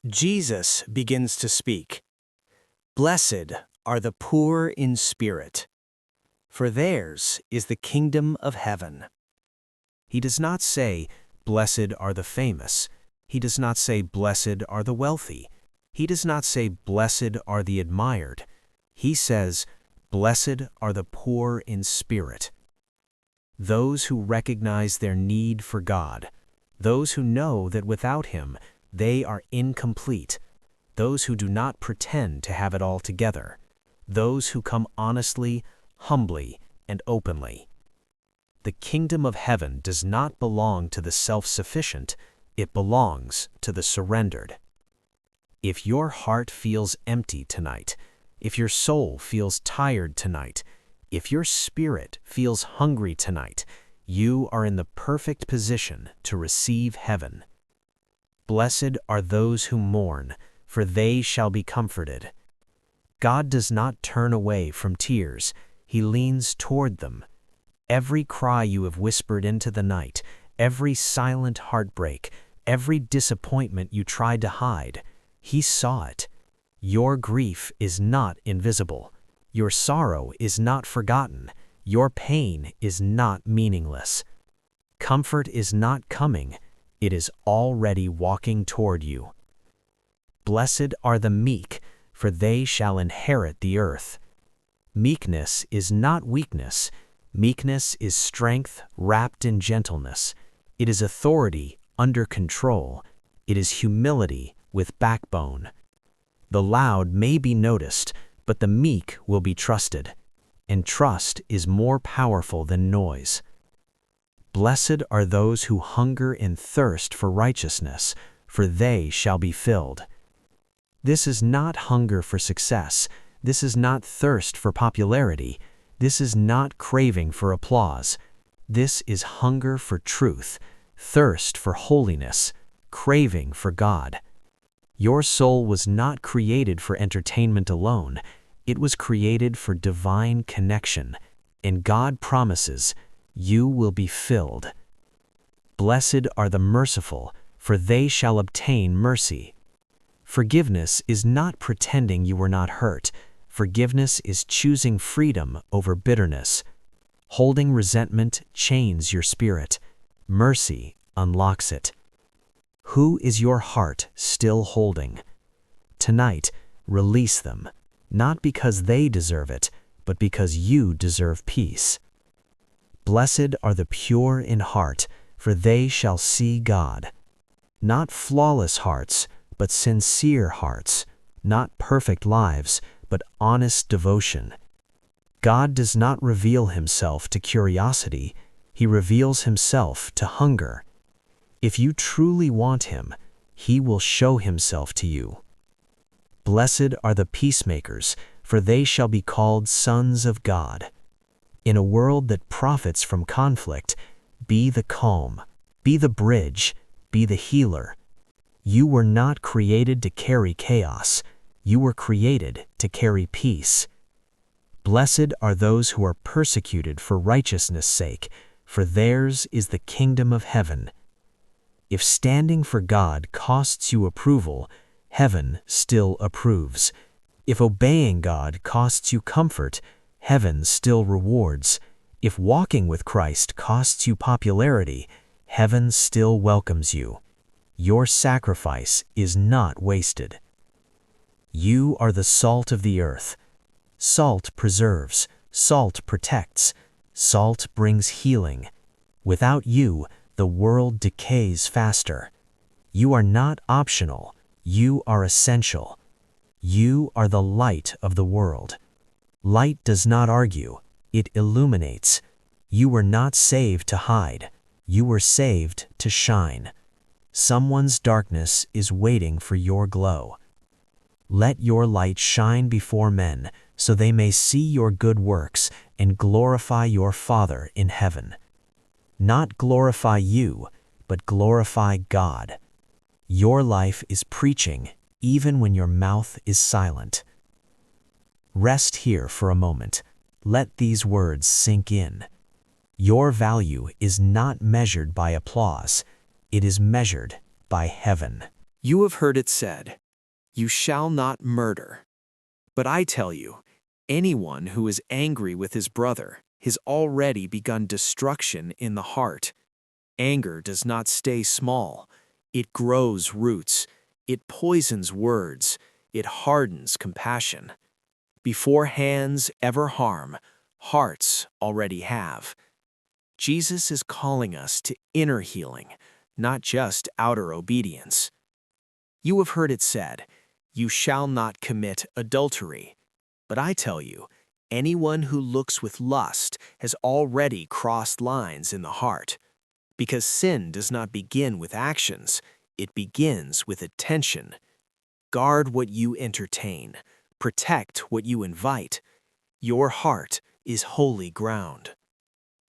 Jesus begins to speak. Blessed are the poor in spirit, for theirs is the kingdom of heaven. He does not say, blessed are the famous. He does not say, blessed are the wealthy. He does not say, blessed are the admired. He says, blessed are the poor in spirit. Those who recognize their need for God, those who know that without Him they are incomplete, those who do not pretend to have it all together, those who come honestly, humbly, and openly. The kingdom of heaven does not belong to the self-sufficient, it belongs to the surrendered. If your heart feels empty tonight, if your soul feels tired tonight, if your spirit feels hungry tonight, you are in the perfect position to receive heaven. Blessed are those who mourn, for they shall be comforted. God does not turn away from tears, He leans toward them. Every cry you have whispered into the night, every silent heartbreak, every disappointment you tried to hide, He saw it. Your grief is not invisible. Your sorrow is not forgotten. Your pain is not meaningless. Comfort is not coming. It is already walking toward you. Blessed are the meek, for they shall inherit the earth. Meekness is not weakness. Meekness is strength wrapped in gentleness. It is authority under control. It is humility with backbone. The loud may be noticed, but the meek will be trusted, and trust is more powerful than noise. Blessed are those who hunger and thirst for righteousness, for they shall be filled. This is not hunger for success. This is not thirst for popularity. This is not craving for applause. This is hunger for truth, thirst for holiness, craving for God. Your soul was not created for entertainment alone. It was created for divine connection, and God promises, you will be filled. Blessed are the merciful, for they shall obtain mercy. Forgiveness is not pretending you were not hurt. Forgiveness is choosing freedom over bitterness. Holding resentment chains your spirit. Mercy unlocks it. Who is your heart still holding? Tonight, release them, not because they deserve it, but because you deserve peace. Blessed are the pure in heart, for they shall see God. Not flawless hearts, but sincere hearts. Not perfect lives, but honest devotion. God does not reveal Himself to curiosity. He reveals Himself to hunger. If you truly want Him, He will show Himself to you. Blessed are the peacemakers, for they shall be called sons of God. In a world that profits from conflict, be the calm, be the bridge, be the healer. You were not created to carry chaos. You were created to carry peace. Blessed are those who are persecuted for righteousness' sake, for theirs is the kingdom of heaven. If standing for God costs you approval, heaven still approves. If obeying God costs you comfort, heaven still rewards. If walking with Christ costs you popularity, heaven still welcomes you. Your sacrifice is not wasted. You are the salt of the earth. Salt preserves, salt protects, salt brings healing. Without you, the world decays faster. You are not optional. You are essential. You are the light of the world. Light does not argue. It illuminates. You were not saved to hide. You were saved to shine. Someone's darkness is waiting for your glow. Let your light shine before men, so they may see your good works and glorify your Father in heaven. Not glorify you, but glorify God. Your life is preaching, even when your mouth is silent. Rest here for a moment. Let these words sink in. Your value is not measured by applause. It is measured by heaven. You have heard it said, "You shall not murder." But I tell you, anyone who is angry with his brother has already begun destruction in the heart. Anger does not stay small. It grows roots. It poisons words. It hardens compassion. Before hands ever harm, hearts already have. Jesus is calling us to inner healing, not just outer obedience. You have heard it said, "You shall not commit adultery." But I tell you, anyone who looks with lust has already crossed lines in the heart. Because sin does not begin with actions, it begins with attention. Guard what you entertain. Protect what you invite. Your heart is holy ground.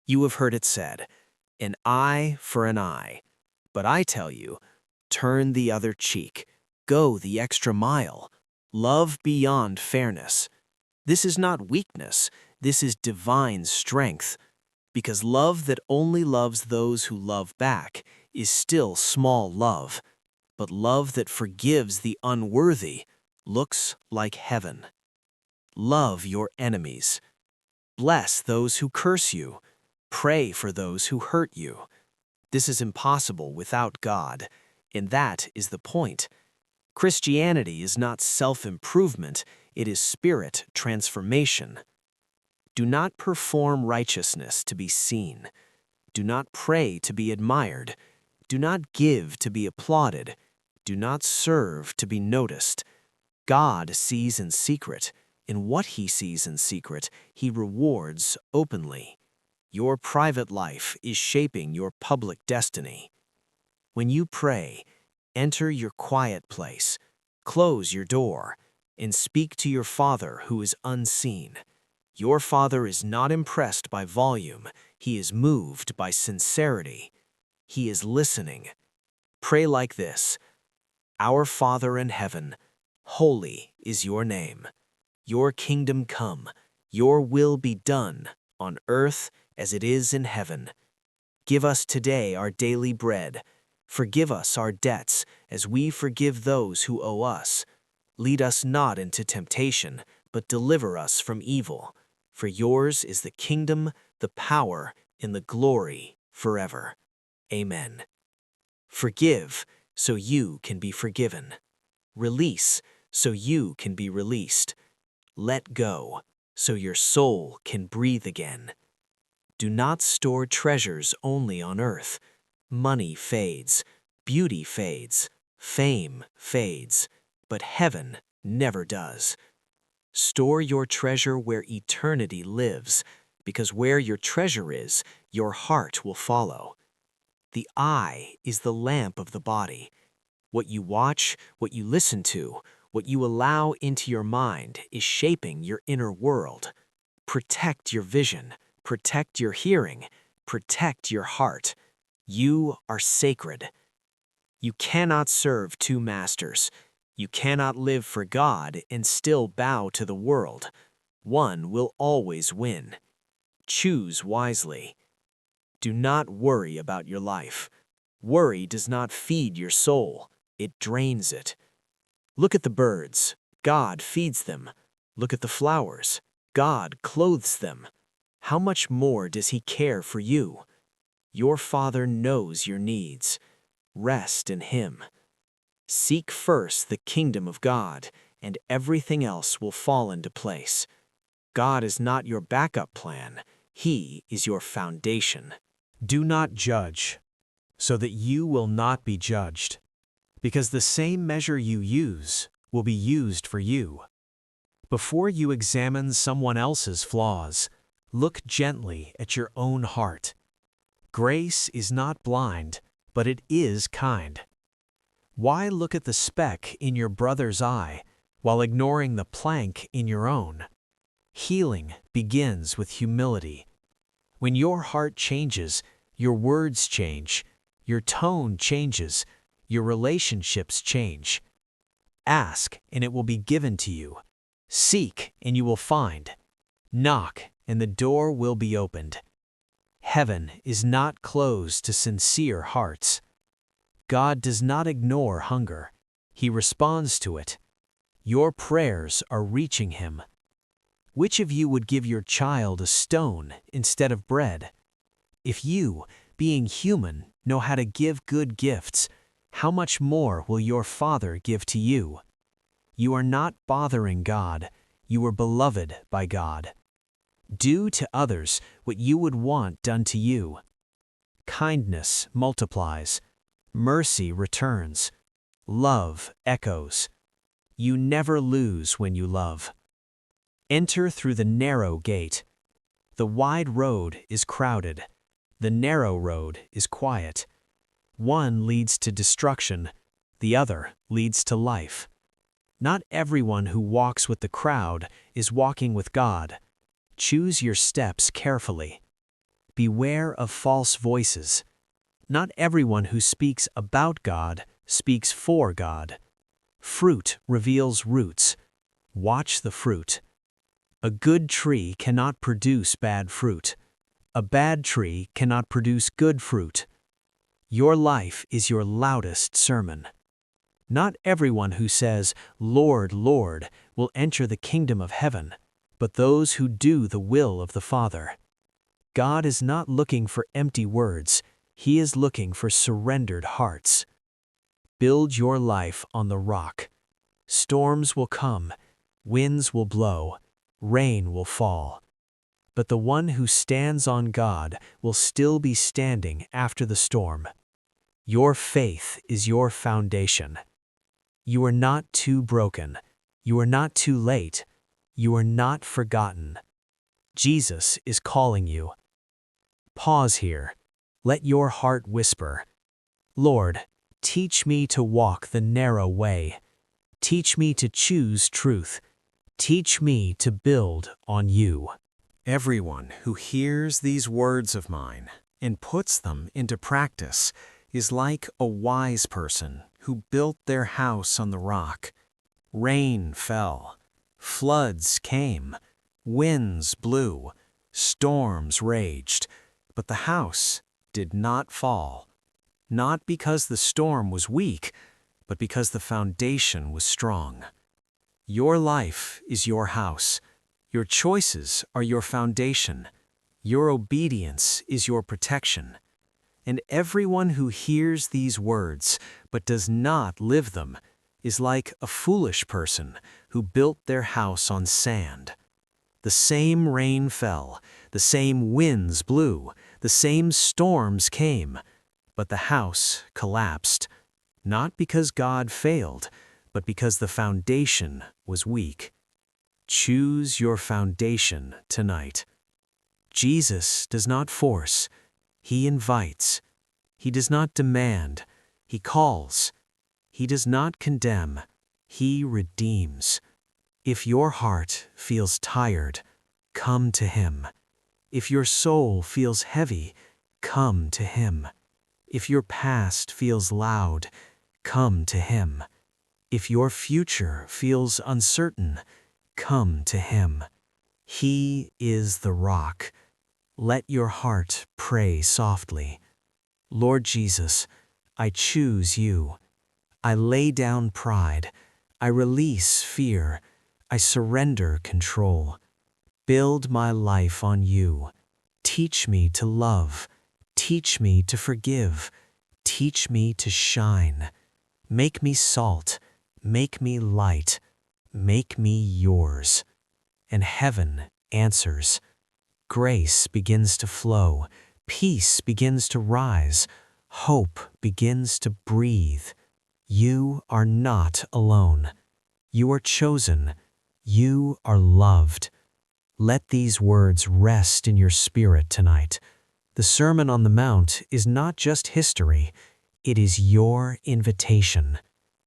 You have heard it said, "An eye for an eye." But I tell you, turn the other cheek. Go the extra mile. Love beyond fairness. This is not weakness. This is divine strength. Because love that only loves those who love back is still small love. But love that forgives the unworthy looks like heaven. Love your enemies. Bless those who curse you. Pray for those who hurt you. This is impossible without God, and that is the point. Christianity is not self-improvement, it is spirit transformation. Do not perform righteousness to be seen. Do not pray to be admired. Do not give to be applauded. Do not serve to be noticed. God sees in secret, and what he sees in secret, he rewards openly. Your private life is shaping your public destiny. When you pray, enter your quiet place, close your door, and speak to your Father who is unseen. Your Father is not impressed by volume, he is moved by sincerity. He is listening. Pray like this: Our Father in heaven, holy is your name. Your kingdom come, your will be done, on earth as it is in heaven. Give us today our daily bread. Forgive us our debts, as we forgive those who owe us. Lead us not into temptation, but deliver us from evil. For yours is the kingdom, the power, and the glory forever. Amen. Forgive, so you can be forgiven. Release, so you can be released. Let go, so your soul can breathe again. Do not store treasures only on earth. Money fades, beauty fades, fame fades, but heaven never does. Store your treasure where eternity lives, because where your treasure is, your heart will follow. The eye is the lamp of the body. What you watch, what you listen to, what you allow into your mind is shaping your inner world. Protect your vision, protect your hearing, protect your heart. You are sacred. You cannot serve two masters. You cannot live for God and still bow to the world. One will always win. Choose wisely. Do not worry about your life. Worry does not feed your soul. It drains it. Look at the birds. God feeds them. Look at the flowers. God clothes them. How much more does he care for you? Your Father knows your needs. Rest in him. Seek first the kingdom of God, and everything else will fall into place. God is not your backup plan. He is your foundation. Do not judge, so that you will not be judged, because the same measure you use will be used for you. Before you examine someone else's flaws, look gently at your own heart. Grace is not blind, but it is kind. Why look at the speck in your brother's eye while ignoring the plank in your own? Healing begins with humility. When your heart changes, your words change, your tone changes, your relationships change. Ask, and it will be given to you. Seek, and you will find. Knock, and the door will be opened. Heaven is not closed to sincere hearts. God does not ignore hunger. He responds to it. Your prayers are reaching Him. Which of you would give your child a stone instead of bread? If you, being human, know how to give good gifts, how much more will your Father give to you? You are not bothering God. You are beloved by God. Do to others what you would want done to you. Kindness multiplies. Mercy returns. Love echoes. You never lose when you love. Enter through the narrow gate. The wide road is crowded. The narrow road is quiet. One leads to destruction. The other leads to life. Not everyone who walks with the crowd is walking with God. Choose your steps carefully. Beware of false voices. Not everyone who speaks about God speaks for God. Fruit reveals roots. Watch the fruit. A good tree cannot produce bad fruit. A bad tree cannot produce good fruit. Your life is your loudest sermon. Not everyone who says, "Lord, Lord," will enter the kingdom of heaven, but those who do the will of the Father. God is not looking for empty words. He is looking for surrendered hearts. Build your life on the rock. Storms will come, winds will blow, rain will fall. But the one who stands on God will still be standing after the storm. Your faith is your foundation. You are not too broken. You are not too late. You are not forgotten. Jesus is calling you. Pause here. Let your heart whisper, "Lord, teach me to walk the narrow way. Teach me to choose truth. Teach me to build on you." Everyone who hears these words of mine and puts them into practice is like a wise person who built their house on the rock. Rain fell, floods came, winds blew, storms raged, but the house did not fall. Not because the storm was weak, but because the foundation was strong. Your life is your house. Your choices are your foundation. Your obedience is your protection. And everyone who hears these words but does not live them is like a foolish person who built their house on sand. The same rain fell, the same winds blew, the same storms came, but the house collapsed, not because God failed, but because the foundation was weak. Choose your foundation tonight. Jesus does not force. He invites. He does not demand. He calls. He does not condemn. He redeems. If your heart feels tired, come to Him. If your soul feels heavy, come to Him. If your past feels loud, come to Him. If your future feels uncertain, come to Him. He is the rock. Let your heart pray softly. Lord Jesus, I choose you. I lay down pride. I release fear. I surrender control. Build my life on you. Teach me to love. Teach me to forgive. Teach me to shine. Make me salt. Make me light. Make me yours. And heaven answers. Grace begins to flow. Peace begins to rise. Hope begins to breathe. You are not alone. You are chosen. You are loved. Let these words rest in your spirit tonight. The Sermon on the Mount is not just history. It is your invitation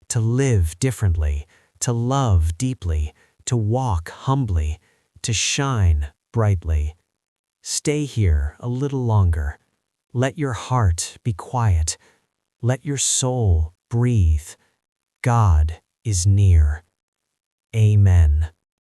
to live differently, to love deeply, to walk humbly, to shine brightly. Stay here a little longer. Let your heart be quiet. Let your soul breathe. God is near. Amen.